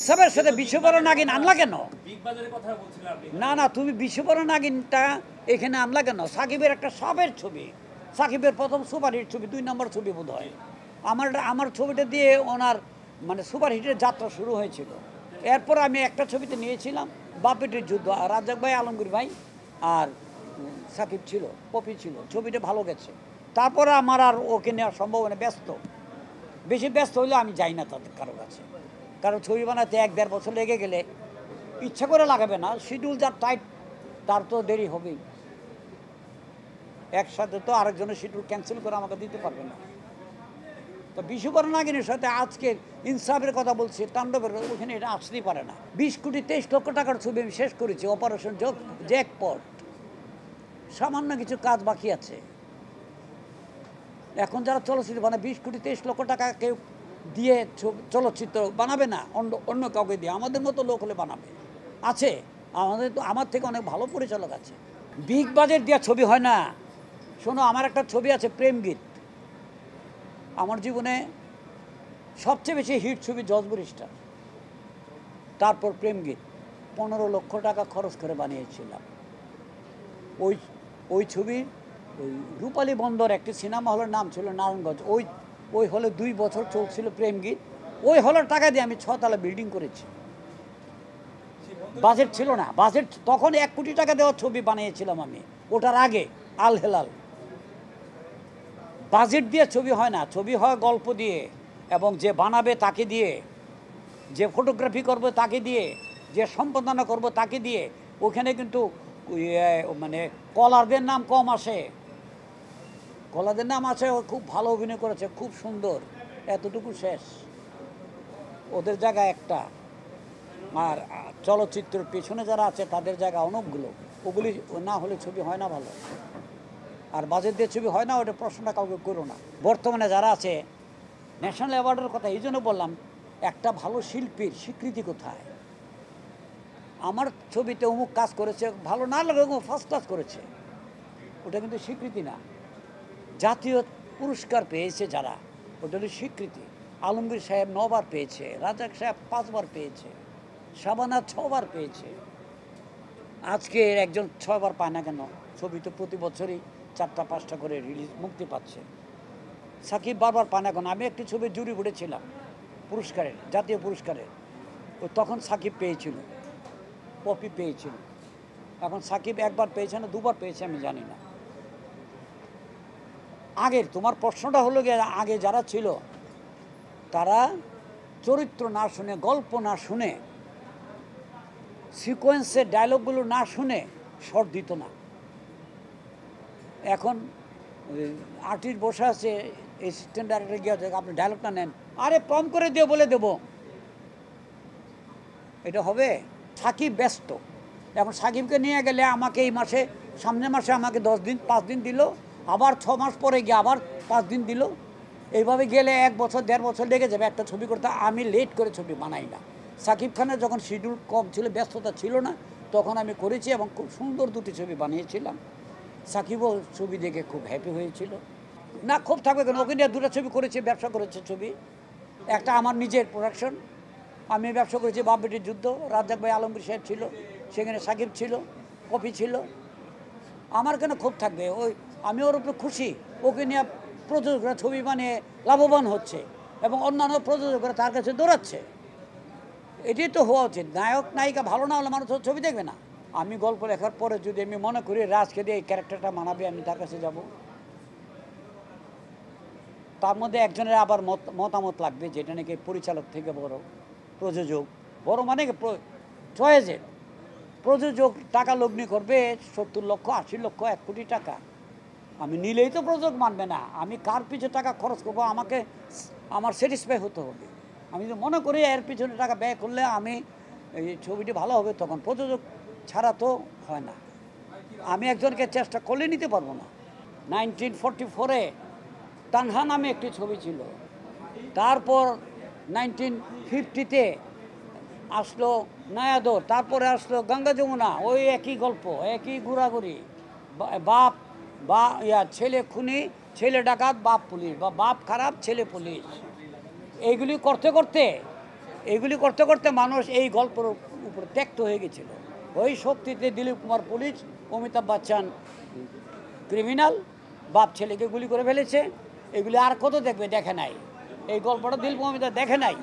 সবের সাথে বিশ্ববড় নাগিন আনলা কেন? না না, তুমি বিশ্ববড় নাগিনটা এখানে আনলা কেন? সাকিবের একটা সবের ছবি, সাকিবের প্রথম সুপারহিট ছবি, 2 নম্বর ছবি বোধ হয়। আমার ছবিটা দিয়ে ওনার মানে সুপারহিটের যাত্রা শুরু হয়েছিল। এরপর আমি একটা ছবিতে নিয়েছিলাম বাপ বেটির যুদ্ধ, আর রাজ্জাক ভাই, আলমগীর ভাই আর সাকিব ছিল, পপি ছিল। ছবিটা ভালো গেছে। তারপরে আমার আর ওকে নেওয়ার সম্ভাবনা, বেশি ব্যস্ত হইলে আমি যাই না তাদের কারো কাছে। কারণ ছবি বানাতে 1-1.5 বছর লেগে গেলে ইচ্ছা করে লাগাবে না, শিডিউল যার টাইট তার তো দেরি হবেই। একসাথে তো আরেকজনের শিডিউল ক্যান্সেল করে আমাকে দিতে পারবে না। তো বিশ্ববরণ নাগিনের সাথে আজকে ইনসাফের কথা বলছি, তাণ্ডবের, ওখানে এটা আসতেই পারে না। 20 কোটি 23 লক্ষ টাকার ছবি আমি শেষ করেছি, অপারেশন জ্যাকপট। সামান্য কিছু কাজ বাকি আছে। এখন যারা চলচ্চিত্র বানায় 20 কোটি 23 লক্ষ টাকা কেউ দিয়ে চলচ্চিত্র বানাবে না, অন্য কাউকে দিয়ে। আমাদের মতো লোক হলে বানাবে। আছে, আমার থেকে অনেক ভালো পরিচালক আছে। বিগ বাজেট দেওয়া ছবি হয় না। শোনো, আমার একটা ছবি আছে প্রেমগীত। আমার জীবনে সবচেয়ে বেশি হিট ছবি জজ ব্যারিস্টার, তারপর প্রেমগীত। 15 লক্ষ টাকা খরচ করে বানিয়েছিলাম। ওই ছবির ওই রূপালী বন্দর একটি সিনেমা হলের নাম ছিল নারায়ণগঞ্জ। ওই হলে 2 বছর চলছিল প্রেমগীত। ওই হলের টাকা দিয়ে আমি 6 তলা বিল্ডিং করেছি। বাজেট ছিল না, বাজেট তখন 1 কোটি টাকা দেওয়ার ছবি বানিয়েছিলাম আমি। ওটার আগে আল হেলাল। বাজেট দিয়ে ছবি হয় না, ছবি হয় গল্প দিয়ে, এবং যে বানাবে তাকে দিয়ে, যে ফটোগ্রাফি করবে তাকে দিয়ে, যে সম্পাদনা করবো তাকে দিয়ে। ওখানে কিন্তু মানে কলারদের নাম কম আসে। কলারদের নাম আছে, খুব ভালো অভিনয় করেছে, খুব সুন্দর, এতটুকু শেষ। ওদের জায়গা একটা। আর চলচ্চিত্রের পেছনে যারা আছে তাদের জায়গা অনেকগুলো। ওগুলি না হলে ছবি হয় না ভালো। আর বাজেট দিয়ে ছবি হয় না, ওটা প্রশ্নটা কাউকে করো না। বর্তমানে যারা আছে, ন্যাশনাল অ্যাওয়ার্ডের কথা এই জন্য বললাম, একটা ভালো শিল্পীর স্বীকৃতি কোথায়? আমার ছবিতে অমুক কাজ করেছে, ভালো না লাগে ফার্স্ট ক্লাস করেছে, ওটা কিন্তু স্বীকৃতি না। জাতীয় পুরস্কার পেয়েছে যারা, ওটা হলো স্বীকৃতি। আলমগীর সাহেব 9 বার পেয়েছে, রাজাক সাহেব 5 বার পেয়েছে, শাবানা 6 বার পেয়েছে। আজকে একজন 6 বার পায় না কেন? ছবি তো প্রতি বছরই 4টা-5টা করে মুক্তি পাচ্ছে। সাকিব বারবার পায় না কেন? আমি একটি ছবি জুরি উঠেছিলাম পুরস্কারের, জাতীয় পুরস্কারের। তখন সাকিব পেয়েছিল, পপি পেয়েছিল। এখন সাকিব 1 বার পেয়েছে না 2 বার পেয়েছে আমি জানি না। আগের তোমার প্রশ্নটা হলো গিয়ে, আগে যারা ছিল তারা চরিত্র না শুনে, গল্প না শুনে, সিকোয়েন্সের ডায়লগগুলো না শুনে শর্ট দিত না। এখন আর্টিস্ট বসে আছে, অ্যাসিস্ট্যান্ট ডাইরেক্টর গিয়ে আপনি ডায়লগটা নেন, আরে প্রম করে দিও, বলে দেবো। এটা হবে? সাকিব ব্যস্ত। এখন সাকিবকে নিয়ে গেলে আমাকে এই মাসে, সামনের মাসে আমাকে 10 দিন 5 দিন দিল, আবার 6 মাস পরে গিয়ে আবার 5 দিন দিল। এইভাবে গেলে 1 বছর 1.5 বছর লেগে যাবে একটা ছবি করতে। আমি লেট করে ছবি বানাই না। সাকিব খানের যখন শিডিউল কম ছিল, ব্যস্ততা ছিল না, তখন আমি করেছি এবং খুব সুন্দর 2টি ছবি বানিয়েছিলাম। সাকিবও ছবি দেখে খুব হ্যাপি হয়েছিল। না, খুব থাকবে কেন? ওকে নিয়ে 2টা ছবি করেছি, ব্যবসা করেছে ছবি। একটা আমার নিজের প্রোডাকশন, আমি ব্যবসা করেছি বাপ বেটির যুদ্ধ। রাজ্জাক ভাই, আলমগীর সাহেব ছিল সেখানে, সাকিব ছিল, কপি ছিল। আমার কেন খুব থাকবে? আমি ওর উপরে খুশি। ওকে নিয়ে প্রযোজকরা ছবি বানিয়ে লাভবান হচ্ছে এবং অন্যান্য প্রযোজকরা তার কাছে দৌড়াচ্ছে। এটাই তো হওয়া উচিত। নায়ক নায়িকা ভালো না হলে মানুষ ছবি দেখবে না। আমি গল্প লেখার পরে যদি আমি মনে করি রাজকে দিয়ে এই ক্যারেক্টারটা মানাবে, আমি তার কাছে যাব। তার মধ্যে একজনের আবার মতামত লাগবে, যেটা নাকি পরিচালক থেকে বড়, প্রযোজক বড়, মানে চয়েসের প্রযোজক টাকা লগ্নি করবে 70 লক্ষ 80 লক্ষ 1 কোটি টাকা। আমি নিলেই তো প্রযোজক মানবে না। আমি কার পিছনে টাকা খরচ করবো, আমার স্যাটিসফাই হতে হবে। আমি যদি মনে করি এর পিছনে টাকা ব্যয় করলে আমি এই ছবিটি ভালো হবে, তখন প্রযোজক ছাড়া তো হয় না। আমি একজনকে চেষ্টা করলে নিতে পারবো না। 1944-এ তানহা নামে একটি ছবি ছিল। তারপর 1950-তে আসলো নয়াদর, তারপরে আসলো গঙ্গা যমুনা। ওই একই গল্প, একই ঘোরাঘুরি। ছেলে খুনি, ছেলে ডাকাত, বাপ পুলিশ, বা বাপ খারাপ, ছেলে পুলিশ। এইগুলি করতে করতে এইগুলি করতে করতে মানুষ এই গল্পের উপরে ত্যক্ত হয়ে গেছিল। ওই শক্তিতে দিলীপ কুমার পুলিশ, অমিতাভ বচ্চন ক্রিমিনাল, বাপ ছেলেকে গুলি করে ফেলেছে। এগুলি আর কত দেখবে? দেখে নাই। এই গল্পটা দিলীপ অমিতাভ দেখে নাই।